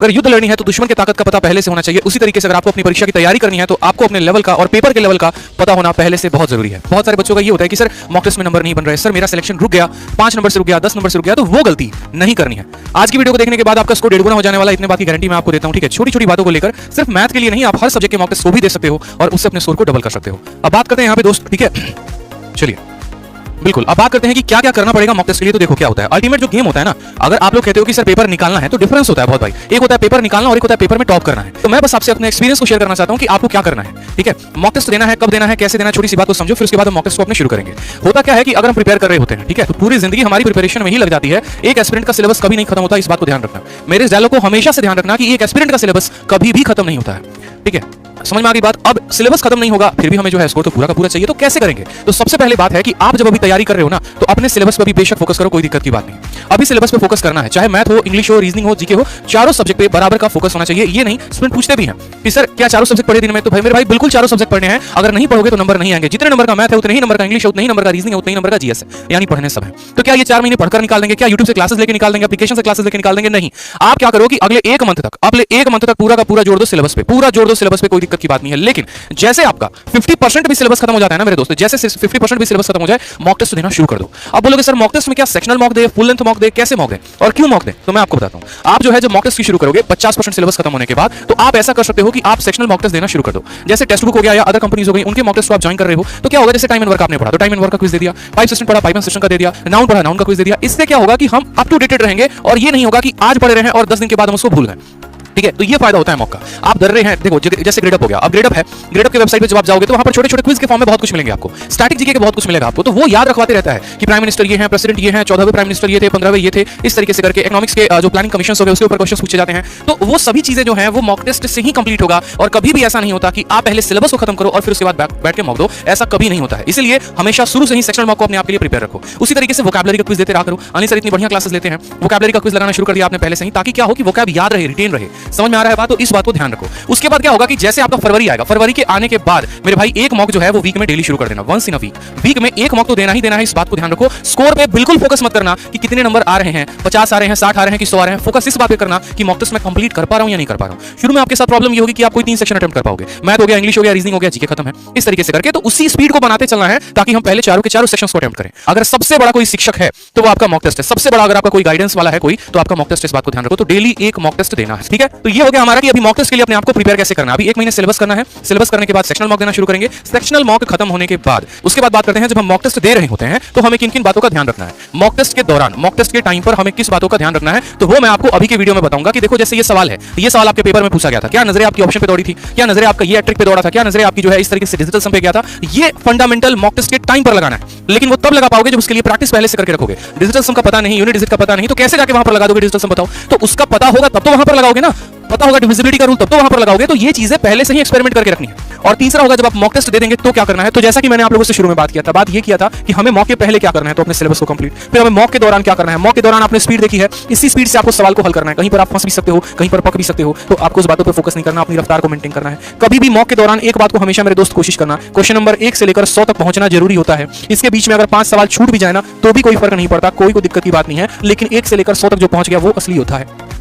अगर युद्ध लड़नी है तो दुश्मन की ताकत का पता पहले से होना चाहिए। उसी तरीके से अगर आपको अपनी परीक्षा की तैयारी करनी है तो आपको अपने लेवल का और पेपर के लेवल का पता होना पहले से बहुत जरूरी है। बहुत सारे बच्चों का ये होता है कि सर मॉक टेस्ट में नंबर नहीं बन रहे, सर मेरा सिलेक्शन रुक गया, 5 नंबर से रुक गया, 10 नंबर से रुक गया। तो वो गलती नहीं करनी है। आज की वीडियो को देखने के बाद आपका स्कोर 1.5 गुना हो जाने वाला, इतने बात की गारंटी मैं आपको देता हूं। ठीक है, छोटी छोटी बातों को लेकर सिर्फ मैथ के लिए नहीं, आप हर सब्जेक्ट के मॉक टेस्ट को भी दे सकते हो और उससे अपने स्कोर को डबल कर सकते हो। अब बात करते हैं यहाँ पे दोस्त, ठीक है, चलिए बिल्कुल अब बात करते हैं कि क्या क्या करना पड़ेगा मॉक टेस्ट के लिए। तो देखो क्या होता है, अल्टीमेट जो गेम होता है ना, अगर आप लोग कहते हो कि सर पेपर निकालना है तो डिफरेंस होता है बहुत भाई। एक होता है पेपर निकालना और एक होता है पेपर में टॉप करना है। तो मैं बस आपसे अपने एक्सपीरियंस को शेयर करना चाहता हूं कि आपको क्या करना है। ठीक है, मॉक टेस्ट देना है, कब देना है, कैसे देना है, छोटी सी बात को समझो, फिर उसके बाद हम मॉक टेस्ट को अपने शुरू करेंगे। होता क्या है कि अगर हम प्रिपेयर कर रहे होते हैं, ठीक है, तो पूरी जिंदगी हमारी प्रिपरेशन में ही लग जाती है। एक एस्पिरेंट का सिलेबस कभी नहीं खत्म होता, इस बात को ध्यान रखना। मेरे इस डायलॉग को हमेशा से ध्यान रखना कि एक एस्पिरेंट का सिलेबस कभी भी खत्म नहीं होता है। ठीक है, समझ में आ गई बात। अब सिलेबस खत्म नहीं होगा, फिर भी हमें जो है स्कोर तो पूरा का पूरा चाहिए। तो कैसे करेंगे? तो सबसे पहले बात है कि आप जब अभी तैयारी कर रहे हो ना, तो अपने सिलेबस पर भी बेशक फोकस करो, कोई दिक्कत की बात नहीं। अभी सिलेबस पे फोकस करना है, चाहे मैथ हो, इंग्लिश हो, रीजनिंग हो, जीके हो, चारों सब्जेक्ट पे बराबर का फोकस होना चाहिए। ये नहीं, स्टूडेंट पूछते भी हैं कि सर क्या चारों सब्जेक्ट पढ़े दिन में? तो भाई मेरे भाई बिल्कुल चारों सब्जेक्ट पढ़ने हैं। अगर नहीं पढ़ोगे तो नंबर नहीं आएंगे। जितने नंबर का मैथ है उतने ही नंबर का इंग्लिश है, उतने ही नंबर का रीजनिंग है, उतने ही नंबर का जीएस है, यानी पढ़ने सब है। तो क्या ये 4 महीने पढ़कर निकाल देंगे? क्या यूट्यूब से क्लासेस लेकर निकाल देंगे? एप्लीकेशन से क्लासेस लेकर निकाल देंगे? नहीं। आप क्या करो कि अगले 1 मंथ तक पूरा का पूरा जोड़ दो सिलेबस पे, पूरा जोड़ दो सिलेबस पे, कोई दिक्कत की बात नहीं है। लेकिन जैसे आपका 50% भी सिलेबस खत्म हो जाता है ना मेरे दोस्तों, जैसे 50% भी सिलेबस खत्म हो जाए, मॉक टेस्ट देना शुरू कर दो। अब बोलोगे सर मॉक टेस्ट में क्या सेक्शनल मॉक दे, फुल लेंथ मॉक दे, कैसे मॉक दे और क्यों मॉक दे? तो मैं आपको बताता हूं। आप जो है जब मॉक टेस्ट की शुरू करोगे 50% सिलेबस खत्म होने के बाद, तो आप ऐसा कर सकते हो कि आप सेक्शनल मॉक टेस्ट देना शुरू कर दो। जैसे टेक्स्ट बुक हो गया या अदर कंपनीज हो गई, उनके मॉक टेस्ट आप ज्वाइन कर रहे हो, तो क्या होगा, जैसे टाइम एंड वर्क आपने पढ़ा तो टाइम एंड वर्क का क्विज दे दिया, पाइप सिस्टम पढ़ा, पाइप एंड सिस्टम का दे दिया, नाउन पढ़ा, नाउन का क्विज दे दिया। इससे क्या होगा कि हम अप टू डेटेड रहेंगे और ये नहीं होगा कि आज पढ़ रहे हैं और 10 दिन के बाद हम उसको भूल गए। ठीक है, तो ये फायदा होता है मॉक का। आप डर रहे हैं, देखो जैसे ग्रेडअप हो गया, अब ग्रेडअप है, ग्रेडअप की वेबसाइट पे जब आप जाओगे तो वहां पर छोटे छोटे क्विज के फॉर्म में बहुत कुछ मिलेंगे आपको, स्टैटिक जीके के बहुत कुछ मिलेगा आपको। तो वो याद रखवाते रहता है कि प्राइम मिनिस्टर ये हैं, प्रेसिडेंट ये हैं, 14वें प्राइम मिनिस्टर ये थे, 15वें ये थे, इस तरीके से करके इकोनॉमिक्स के जो प्लानिंग कमीशन हो गए उसके ऊपर क्वेश्चन पूछे जाते हैं। तो वो सभी चीजें जो है वो मॉक टेस्ट से ही कंप्लीट होगा। और कभी भी ऐसा नहीं होता कि आप पहले सिलेबस को खत्म करो और फिर उसके बाद बैठ के मॉक दो, ऐसा कभी नहीं होता है। इसलिए हमेशा शुरू से ही सेक्शनल मॉक को अपने आप के लिए प्रिपेयर रखो। उसी तरीके से वोकैबुलरी का क्विज देते रहा करो। अनिल सर इतनी बढ़िया क्लासेस लेते हैं, वोकैबुलरी का क्विज लगाना शुरू कर दिया आपने पहले से ही, ताकि क्या हो कि वोकैब याद रहे, रिटेन रहे। समझ में आ रहा है बात? तो इस बात को ध्यान रखो। उसके बाद क्या होगा कि जैसे आपका फरवरी आएगा, फरवरी के आने के बाद मेरे भाई एक मॉक जो है वो वीक में डेली शुरू कर देना, वंस इन अ वीक में एक मॉक तो देना ही देना है। इस बात को ध्यान रखो। स्कोर पे बिल्कुल फोकस मत करना कि कितने नंबर आ रहे हैं, 50 आ रहे हैं, 60 आ रहे हैं कि 100 आ रहे हैं। फोकस इस बात पे करना कि मॉक टेस्ट में कंप्लीट कर पा रहा हूं या नहीं कर पा रहा हूं। शुरू में आपके साथ प्रॉब्लम ये होगी कि आप कोई 3 सेक्शन अटेम्प्ट कर पाओगे, मैथ हो गया, इंग्लिश हो गया, रीजनिंग हो गया, जीके खत्म है, इस तरीके से करके। तो उसी स्पीड को बनाते चलना है ताकि हम पहले चारों के चारों सेक्शंस को अटेम्प्ट करें। अगर सबसे बड़ा कोई शिक्षक है तो वो आपका मॉक टेस्ट है, सबसे बड़ा अगर आपका कोई गाइडेंस वाला है कोई, तो आपका मॉक टेस्ट, इस बात को ध्यान रखो। तो डेली एक मॉक टेस्ट देना है। ठीक है, तो ये हो गया हमारा कि अभी मॉक टेस्ट के लिए अपने आप को प्रिपेयर कैसे करना है। अभी 1 महीने सिलेबस करना है, सिलेबस करने के बाद सेक्शनल मॉक देना शुरू करेंगे। सेक्शनल मॉक खत्म होने के बाद उसके बाद बात करते हैं जब हम मॉक टेस्ट दे रहे होते हैं तो हमें किन किन बातों का ध्यान रखना है। मॉक टेस्ट के दौरान, मॉक टेस्ट के टाइम पर हमें किस बातों का ध्यान रखना है, तो वो मैं आपको अभी के वीडियो में बताऊंगा। कि देखो जैसे ये सवाल है, ये सवाल आपके पेपर में पूछा गया था, क्या नजरें आपकी ऑप्शन पे दौड़ी थी, क्या नजरें आपका ये ट्रिक पे दौड़ा था, क्या नजरें आपकी जो है इस तरीके से डिजिटल सम पे गया था। ये फंडामेंटल मॉक टेस्ट के टाइम पर लगाना है, लेकिन वो तब लगा पाओगे जब उसके लिए प्रैक्टिस पहले से करके रखोगे। डिजिटल सम का पता नहीं, यूनिट डिजिट का पता नहीं, तो कैसे जाके वहां पर लगा दोगे डिजिटल सम? बताओ। तो उसका पता होगा तब तो वहां पर लगाओगे ना, पता होगा डिविजिबिलिटी का रूल तब तो वहां पर लगाओगे। तो ये चीजें पहले से ही एक्सपेरिमेंट करके रखनी है। और तीसरा होगा जब आप मॉक टेस्ट दे देंगे तो क्या करना है। तो जैसा कि मैंने आप लोगों से शुरू में बात किया था, बात ये किया था कि हमें मॉक के पहले क्या करना है, तो अपने सिलेबस को कंप्लीट, फिर हमें मॉक के दौरान क्या करना है। मॉक के दौरान आपने स्पीड देखी है, इसी स्पीड से आपको सवाल को हल करना है। कहीं पर आप फंस भी सकते हो, कहीं पर पक भी सकते हो, तो आपको उस बातों पर फोकस नहीं करना, अपनी रफ्तार को मेंटेन करना है। कभी भी मॉक के दौरान एक बात को हमेशा मेरे दोस्त कोशिश करना, क्वेश्चन नंबर 1 से लेकर 100 तक पहुंचना जरूरी होता है। इसके बीच में अगर 5 सवाल छूट भी जाए ना तो भी कोई फर्क नहीं पड़ता, कोई दिक्कत की बात नहीं है। लेकिन 1 से लेकर 100 तक जो पहुंच गया वो असली होता है।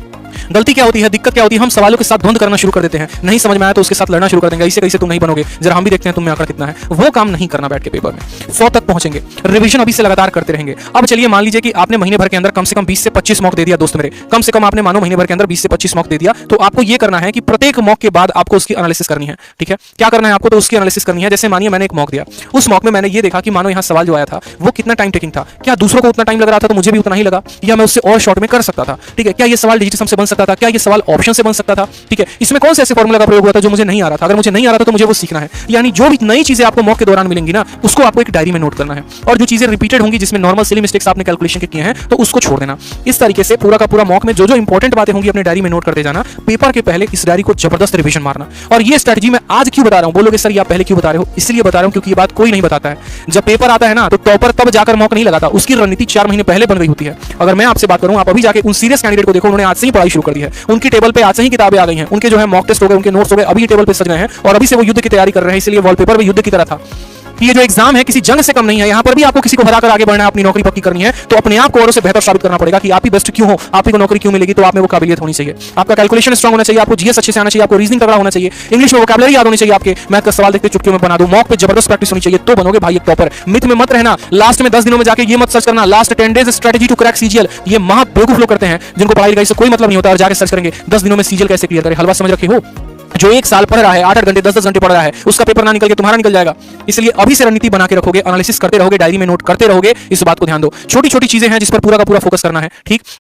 गलती क्या होती है, दिक्कत क्या होती है, हम सवालों के साथ द्वंद करना शुरू कर देते हैं। नहीं समझ में आया तो उसके साथ लड़ना शुरू कर देंगे, इससे कैसे तुम नहीं बनोगे, जरा हम भी देखते हैं तुम में आंकड़ा कितना है। वो काम नहीं करना बैठ के पेपर में। 100 तक पहुंचेंगे, रिवीजन अभी से लगातार करते रहेंगे। अब चलिए मान लीजिए कि आपने महीने भर के अंदर कम से कम 20 से 25 मॉक दे दिया दोस्त मेरे, कम से कम आपने मानो महीने भर के अंदर 20 से 25 मॉक दे दिया। तो आपको ये करना है कि प्रत्येक मॉक के बाद आपको उसकी एनालिसिस करनी है। ठीक है, क्या करना है आपको, तो उसकी एनालिसिस करनी है। जैसे मानिए मैंने एक मॉक दिया, उस मॉक में मैंने ये देखा कि मानो यहाँ सवाल जो आया था वो कितना टाइम टेकिंग था, क्या दूसरों को उतना टाइम लग रहा था तो मुझे भी उतना ही लगा, या मैं उससे और शॉर्ट में कर सकता था। ठीक है, क्या ये सवाल डिजिटल सम से बन सकता था, क्या ये सवाल ऑप्शन से बन सकता था। ठीक है, इसमें कौन से ऐसे फॉर्मूला का प्रयोग हुआ था जो मुझे नहीं आ रहा था, अगर मुझे नहीं आ रहा था तो मुझे वो सीखना है। यानी जो भी नई चीजें आपको मॉक के दौरान मिलेंगी ना उसको आपको एक डायरी में नोट करना है, और जो चीजें रिपीटेड होंगी जिसमें नॉर्मल सिली मिस्टेक्स आपने कैलकुलेशन के किए हैं तो उसको छोड़ देना। इस तरीके से पूरा का पूरा मॉक में जो जो इंपॉर्टेंट बातें होंगी अपने डायरी में नोट करते जाना। पेपर के पहले इस डायरी को जबरदस्त रिवीजन मारना। और ये स्ट्रेटजी मैं आज क्यों बता रहा हूं, बोलोगे सर ये आप पहले क्यों बता रहे हो, इसलिए बता रहा हूं क्योंकि ये बात कोई नहीं बताता है। जब पेपर आता है ना तो टॉपर तब जाकर मॉक नहीं लगाता, उसकी रणनीति 4 महीने पहले बन गई होती है। अगर मैं आपसे बात करूं, आप अभी जाके उन सीरियस कैंडिडेट को देखो, उन्होंने आज से ही पढ़ाई शुरू कर दी है, उनकी टेबल पे आज से ही किताबें आ गई हैं, उनके जो है मॉक टेस्ट हो गए, उनके नोट्स हो गए, अभी टेबल पे सज रहे हैं और अभी से वो युद्ध की तैयारी कर रहे हैं। इसलिए वॉलपेपर भी युद्ध की तरह था। कि ये जो एग्जाम है किसी जंग से कम नहीं है, यहाँ पर भी आपको किसी को हराकर आगे बढ़ना है, अपनी नौकरी पक्की करनी है, तो अपने आप को औरों से बेहतर साबित करना पड़ेगा कि आप ही बेस्ट क्यों हो, आप ही को नौकरी क्यों मिलेगी, तो आप में वो काबिलियत होनी चाहिए। आपका कैलकुलेशन स्ट्रांग होना चाहिए, आपको जीएस अच्छे से आना चाहिए, आपको रीजनिंग तगड़ा होना चाहिए, इंग्लिश में वोकैबुलरी याद होनी चाहिए, आपके मैथ का सवाल देखते चुटकियों में बना दो, मॉक पे जबरदस्त प्रैक्टिस होनी चाहिए, तो बनोगे भाई एक टॉपर। मिथ में मत रहना, लास्ट में 10 दिनों में जाके ये मत सर्च करना last 10 days strategy to crack CGL, ये महा बेवकूफ लोग करते हैं जिनको पढ़ाई लिखाई से कोई मतलब नहीं होता और जाके सर्च करेंगे 10 दिनों में सीजीएल कैसे क्लियर करें। हलवा समझ रखे हो? जो एक साल पढ़ रहा है 8-8 घंटे 10-10 घंटे पढ़ रहा है, उसका पेपर ना निकल के तुम्हारा निकल जाएगा। इसलिए अभी से रणनीति बना के रखोगे, एनालिसिस करते रहोगे, डायरी में नोट करते रहोगे, इस बात को ध्यान दो। छोटी छोटी चीजें हैं जिस पर पूरा का पूरा फोकस करना है, ठीक।